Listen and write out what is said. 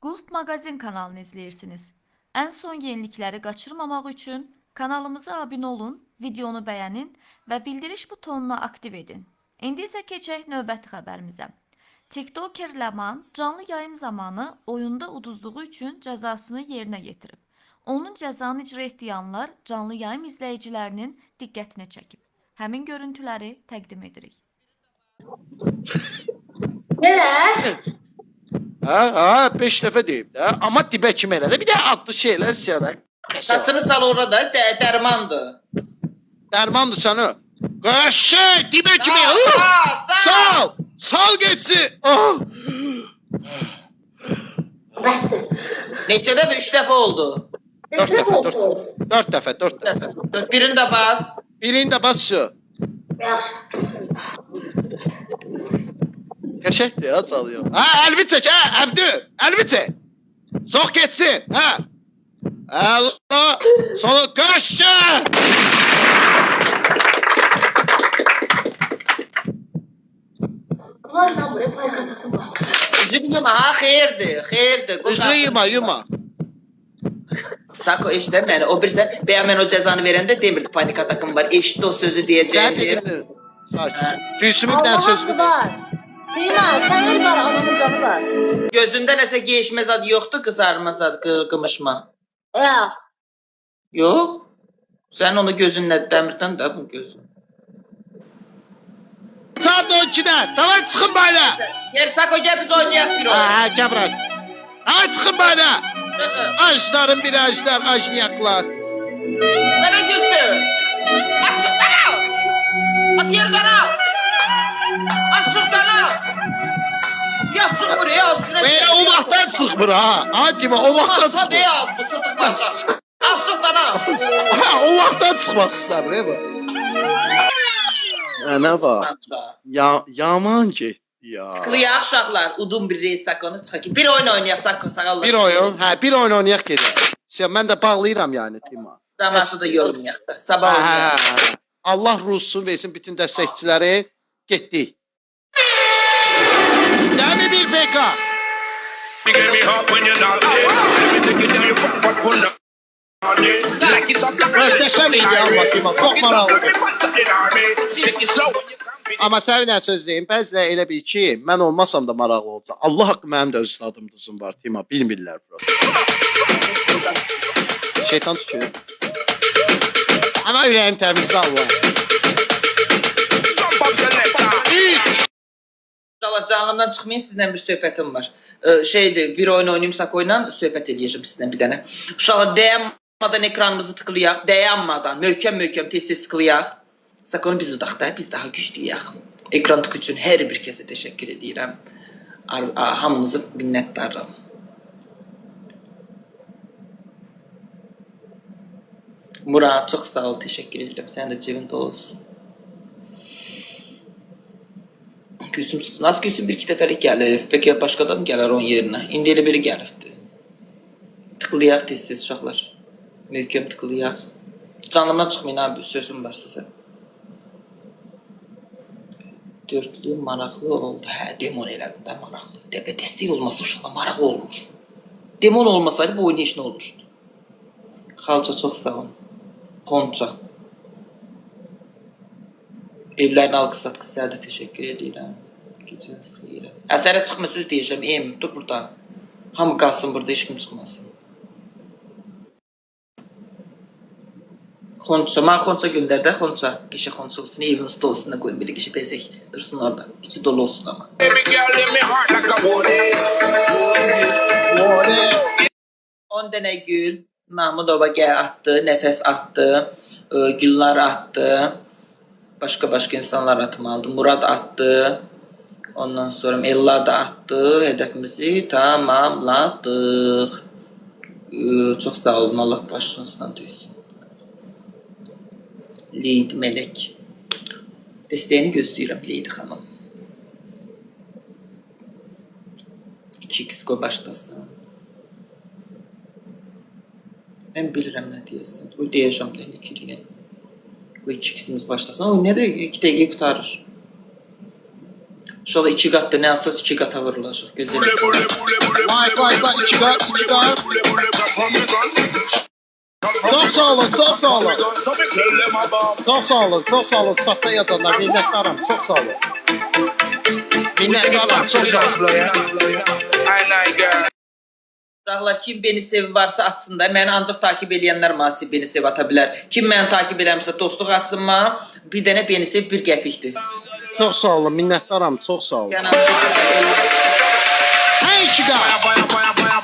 Gulf Magazin kanalını izləyirsiniz. Ən son yenilikləri qaçırmamaq üçün kanalımıza abunə olun, videonu bəyənin və bildiriş butonuna aktiv edin. İndi isə keçək növbəti xəbərimizə. TikToker Ləman canlı yayım zamanı oyunda uduzduğu üçün cəzasını yerinə yetirib. Onun cəzanı icra etdiyi anlar canlı yayım izləyicilərinin diqqətini çəkib. Həmin görüntüləri təqdim edirik. Neler? Ha, 5 dəfə deyib də. Amma dibə kimi elədi. Bir də adlı şeylər siyaraq. Saçını sal orada dərmandır. Dərmandır səni. Qaşı, dibə kimi. Sal. Sal getsin. Bastı. Neçə dəfə? 3 dəfə oldu. 4 dəfə, 4 dəfə, 4 dəfə. Birini də bas. Birini də bas şu. Yaxşı. Gerçəkdir ya çalıyor. Ha, əlvi çək, ha, Əbdü. Əlvi çək. Sox getsin, ha. Allah. Solu qaşı. Var lan buraya parka takım var. Üzünü yuma, ha, xeyirdir. Üzünü yuma. Sako eşitə məni, o birisi, bəyəm mən o cəzanı verəndə demirdi, panik atakım var, eşitdi o sözü Sən deyəcəyim deyir. dedim. Sakin. Gülsümün bir dənə sözünü de. var. Dima sen öl var ananın canı var. Gözündə nəsə geyişmə zad yoxdur, qızarma zad, qımışma. Ya. Yox. Sən onu gözünlə dəmirdən də bu gözün. Saat 12'də. Tamam çıxın bayra. Yer Sako gəl biz oynayaq bir oyun. Ha, gəl bırak. Ha, çıxın bayra. Çıxın. Ağaçların bir ağaçlar, ağaçniyaklar. Nereye gülsün? Açıktan al! At yerden al! Açıktan al! Ya çık buraya üstüne. Böyle o vaxtdan çıxmır ha. Ha Dima, o vaxtdan Açıktan çıxmır. al! Bu sırtık varsa. Açıktan al! Ha, o vaxtdan çıxmaq istəmir bu. Ana bak. Yaman getdi ya. Kılıyaq uşaqlar. Udum bir reis Sako'nu çıxak. Bir oyun oynayaq Sako sağallar. Bir oyun, hə, bir oyun oynayaq gedək. Mən də bağlayıram yəni Dima. Zamansı da yormayaq da. Sabah Hə, oynayaq. hə. Allah ruhsun versin bütün dəstəkçiləri. Getdik. Gəmi bir PK. You get me hot when you're not there. Let me take it down your front window. Like it's up like Möhtəşəm idi amma Dima, çox maraqlı. Take it slow. Amma sənə bir söz deyim, bəzilə elə bil ki, mən olmasam da maraqlı olacaq. Allah haqqı mənim də öz adım duzum var, Dima, bilmirlər bura. Şeytan tutuyor. Amma ürəyim təmizdir Allah. Jump up selector. Üç. Uşaqlar canımdan çıxmayın, sizlə bir söhbətim var. Şeydir, bir oyun oynayım Sako'yla söhbət edəcəm sizlə bir dənə. Uşaqlar dayanmadan ekranımızı tıklayaq, dayanmadan, möhkəm tez tıklayaq. Sakonu biz udaq da, biz daha güclüyək. Ekran tık üçün hər bir kəsə təşəkkür edirəm. Hamınızı minnətdarım. Murad, çox sağ ol, təşəkkür edirəm. Sən də cebində olsun. Gülsüm çıxsın. Az Gülsüm bir iki dəfəlik gəlib. Bəlkə başqa da mı gələr onun yerinə? İndi elə biri gəlibdi. Tıklayaq tez uşaqlar. Möhkəm tıklayaq. Canımdan çıxmayın abi, sözüm var sizə. Dörtlü maraqlı oldu. Hə, demon elədin də maraqlı. Dəbə dəstək olması uşaqla maraq olmuş. Demon olmasaydı bu oyun heç nə olmuşdu. Xalça çox sağ olun. Xonça. Evlərini alqı-satqı sizə də təşəkkür edirəm. Gecəniz xeyirə. Əsərə çıxma söz deyəcəm. Dur burada. Hamı qalsın burada, heç kim çıxmasın. Xonça, mən xonça göndərdə, xonça. Geçə xonça olsun, evin stolsuna qoyun, belə geçə bezək. Dursun orada, içi dolu olsun ama. Baby girl, let me heart like a warning. 10 dənə gül, Mahmudova atdı, Nəfəs atdı, Gülnar atdı. Başqa insanlar atmalıdır. Murad attı. Ondan sonra Ella da attı. Hədəfimizi tamamladıq. Çox sağ olun, Allah başınızdan döysün. Leydi Melek. Dəstəyini gözləyirəm Leydi xanım. 2x qoy başlasın. Mən bilirəm nə deyəsin. O deyəcəm də ikiliyə. Bu 2x'imiz başlasın. O nə də 2 dəqiqə qutarır. İnşallah 2 qatda nə alsaz 2 qata vurulacaq. Gözəl. Like, 2 kat, 2 kat. Çok sağ olun, çok sağ olun. Çok sağ olun, çok sağ olun. Çatda yazanlar, minnettarım, çok sağ olun. Minnettarım, çok sağ olun. Uşaqlar, kim beni sevi varsa atsın da. Məni ancaq takip eləyənlər məni beni sev ata bilər. Kim məni takip eləmirsə dostluq atsın mənə. Bir dənə beni sev 1 qəpikdir. Çok sağ olun, minnettarım, çok sağ olun. Yəni Hey 2 kat.